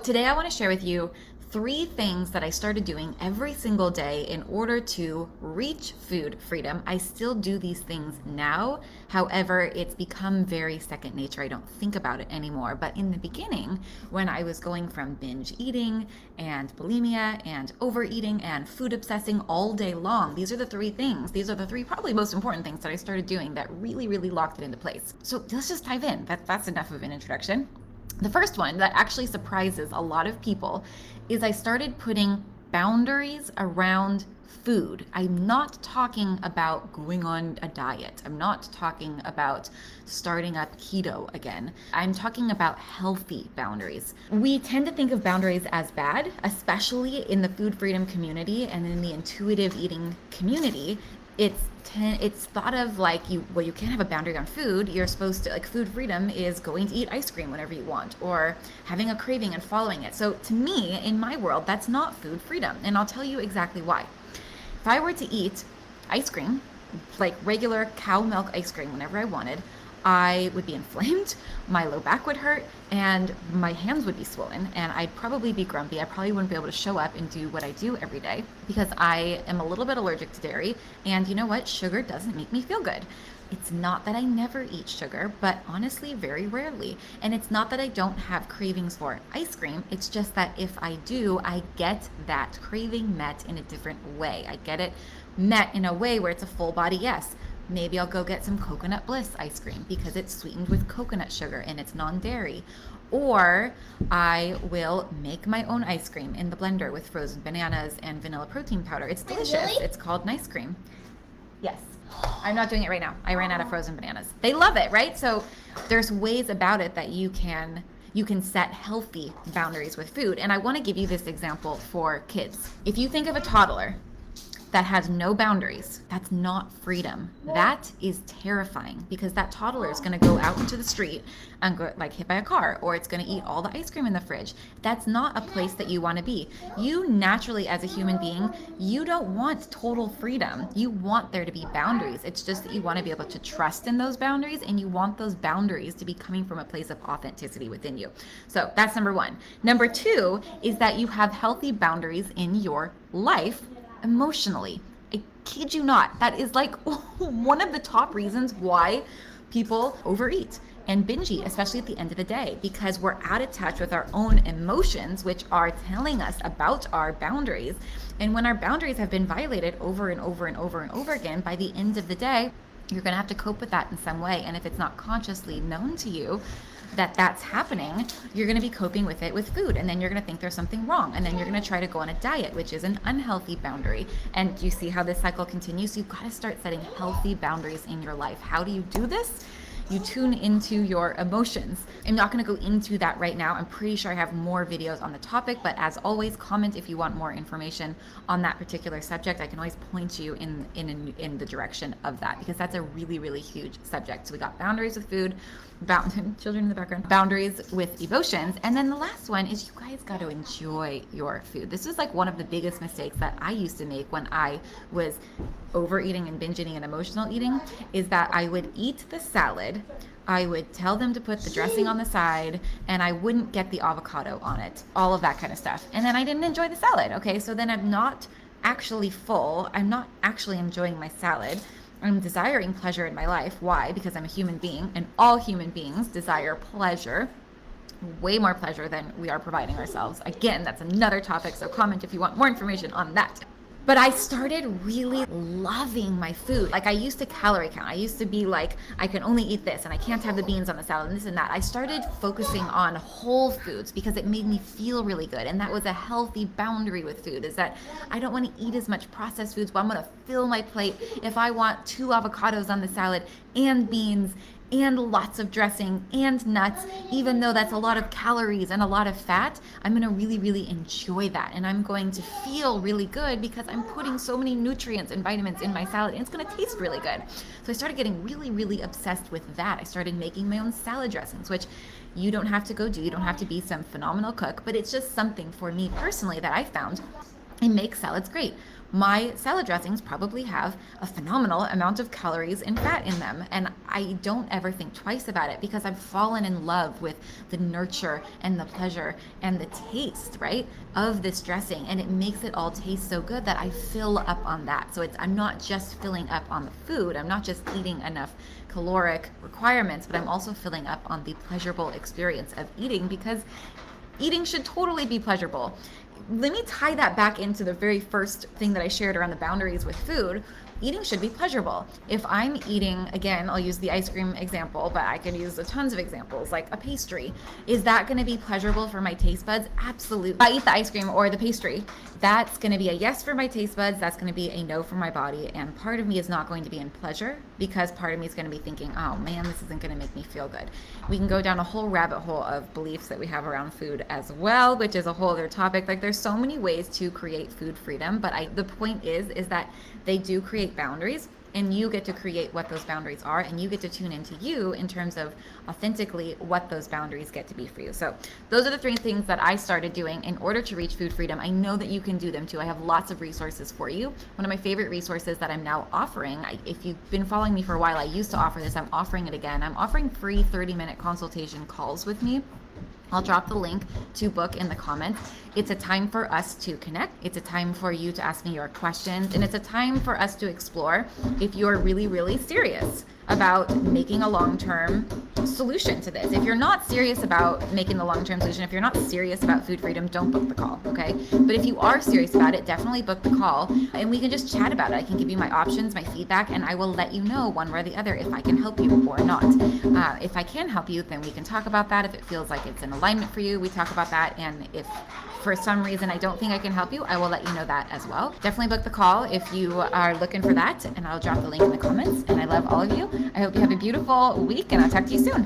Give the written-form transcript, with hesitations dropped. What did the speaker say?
Today, I want to share with you 3 things that I started doing every single day in order to reach food freedom. I still do these things now. However, it's become very second nature. I don't think about it anymore. But in the beginning, when I was going from binge eating and bulimia and overeating and food obsessing all day long, these are the 3 things. These are the 3 probably most important things that I started doing that really locked it into place. So let's just dive in. That's enough of an introduction. The first one that actually surprises a lot of people is I started putting boundaries around food. I'm not talking about going on a diet. I'm not talking about starting up keto again. I'm talking about healthy boundaries. We tend to think of boundaries as bad, especially in the food freedom community and in the intuitive eating community. It's thought of like you can't have a boundary on food. You're supposed to, like, food freedom is going to eat ice cream whenever you want or having a craving and following it. So to me, in my world, that's not food freedom, and I'll tell you exactly why. If I were to eat ice cream, like regular cow milk ice cream, whenever I wanted, I would be inflamed, my low back would hurt, and my hands would be swollen, and I'd probably be grumpy. I probably wouldn't be able to show up and do what I do every day because I am a little bit allergic to dairy, and you know what? Sugar doesn't make me feel good. It's not that I never eat sugar, but honestly, very rarely. And it's not that I don't have cravings for ice cream. It's just that if I do, I get that craving met in a different way. I get it met in a way where it's a full body yes. Maybe I'll go get some Coconut Bliss ice cream because it's sweetened with coconut sugar and it's non-dairy. Or I will make my own ice cream in the blender with frozen bananas and vanilla protein powder. It's delicious. Really? It's called nice cream. Yes. I'm not doing it right now. I ran out of frozen bananas. They love it, right? So there's ways about it that you can set healthy boundaries with food. And I want to give you this example for kids. If you think of a toddler that has no boundaries, that's not freedom. That is terrifying because that toddler is going to go out into the street and go like hit by a car, or it's going to eat all the ice cream in the fridge. That's not a place that you want to be. You naturally, as a human being, you don't want total freedom. You want there to be boundaries. It's just that you want to be able to trust in those boundaries, and you want those boundaries to be coming from a place of authenticity within you. So that's number 1. Number 2 is that you have healthy boundaries in your life emotionally. I kid you not. That is like one of the top reasons why people overeat and binge eat, especially at the end of the day, because we're out of touch with our own emotions, which are telling us about our boundaries. And when our boundaries have been violated over and over and over and over again, by the end of the day, you're going to have to cope with that in some way. And if it's not consciously known to you that that's happening, you're going to be coping with it with food, and then you're going to think there's something wrong, and then you're going to try to go on a diet, which is an unhealthy boundary. And you see how this cycle continues? You've got to start setting healthy boundaries in your life. How do you do this? You tune into your emotions. I'm not going to go into that right now. I'm pretty sure I have more videos on the topic, but as always, comment if you want more information on that particular subject. I can always point you in the direction of that, because that's a really huge subject. So we got boundaries with food, children in the background, boundaries with emotions, and then the last one is you guys got to enjoy your food. This was like one of the biggest mistakes that I used to make when I was overeating and binge eating and emotional eating, is that I would eat the salad, I would tell them to put the dressing on the side, and I wouldn't get the avocado on it, all of that kind of stuff. And then I didn't enjoy the salad. Okay, so then I'm not actually full. I'm not actually enjoying my salad. I'm desiring pleasure in my life. Why? Because I'm a human being, and all human beings desire pleasure, way more pleasure than we are providing ourselves. Again, that's another topic, so comment if you want more information on that. But I started really loving my food. Like, I used to calorie count. I used to be like, I can only eat this and I can't have the beans on the salad and this and that. I started focusing on whole foods because it made me feel really good. And that was a healthy boundary with food, is that I don't want to eat as much processed foods, but I'm going to fill my plate. If I want 2 avocados on the salad and beans and lots of dressing and nuts, even though that's a lot of calories and a lot of fat, I'm going to really enjoy that. And I'm going to feel really good because I'm putting so many nutrients and vitamins in my salad, and it's going to taste really good. So I started getting really obsessed with that. I started making my own salad dressings, which you don't have to go do. You don't have to be some phenomenal cook, but it's just something for me personally that I found and make salads great. My salad dressings probably have a phenomenal amount of calories and fat in them. And I don't ever think twice about it because I've fallen in love with the nurture and the pleasure and the taste, right, of this dressing. And it makes it all taste so good that I fill up on that. So I'm not just filling up on the food. I'm not just eating enough caloric requirements, but I'm also filling up on the pleasurable experience of eating, because eating should totally be pleasurable. Let me tie that back into the very first thing that I shared around the boundaries with food. Eating should be pleasurable. If I'm eating, again, I'll use the ice cream example, but I can use tons of examples, like a pastry. Is that going to be pleasurable for my taste buds? Absolutely. If I eat the ice cream or the pastry, that's going to be a yes for my taste buds. That's going to be a no for my body. And part of me is not going to be in pleasure, because part of me is going to be thinking, oh man, this isn't going to make me feel good. We can go down a whole rabbit hole of beliefs that we have around food as well, which is a whole other topic. Like, there's so many ways to create food freedom, but the point is that they do create boundaries, and you get to create what those boundaries are, and you get to tune into you in terms of authentically what those boundaries get to be for you. So those are the 3 things that I started doing in order to reach food freedom. I know that you can do them too. I have lots of resources for you. One of my favorite resources that I'm now offering, if you've been following me for a while, I used to offer this, I'm offering it again. I'm offering free 30-minute consultation calls with me. I'll drop the link to book in the comments. It's a time for us to connect. It's a time for you to ask me your questions. And it's a time for us to explore if you're really, really serious about making a long-term solution to this. If you're not serious about making the long-term solution, if you're not serious about food freedom, don't book the call, okay? But if you are serious about it, definitely book the call, and we can just chat about it. I can give you my options, my feedback, and I will let you know one way or the other if I can help you or not. If I can help you, then we can talk about that. If it feels like it's in alignment for you, we talk about that. And if for some reason I don't think I can help you, I will let you know that as well. Definitely book the call if you are looking for that, and I'll drop the link in the comments. And I love all of you. I hope you have a beautiful week, and I'll talk to you soon.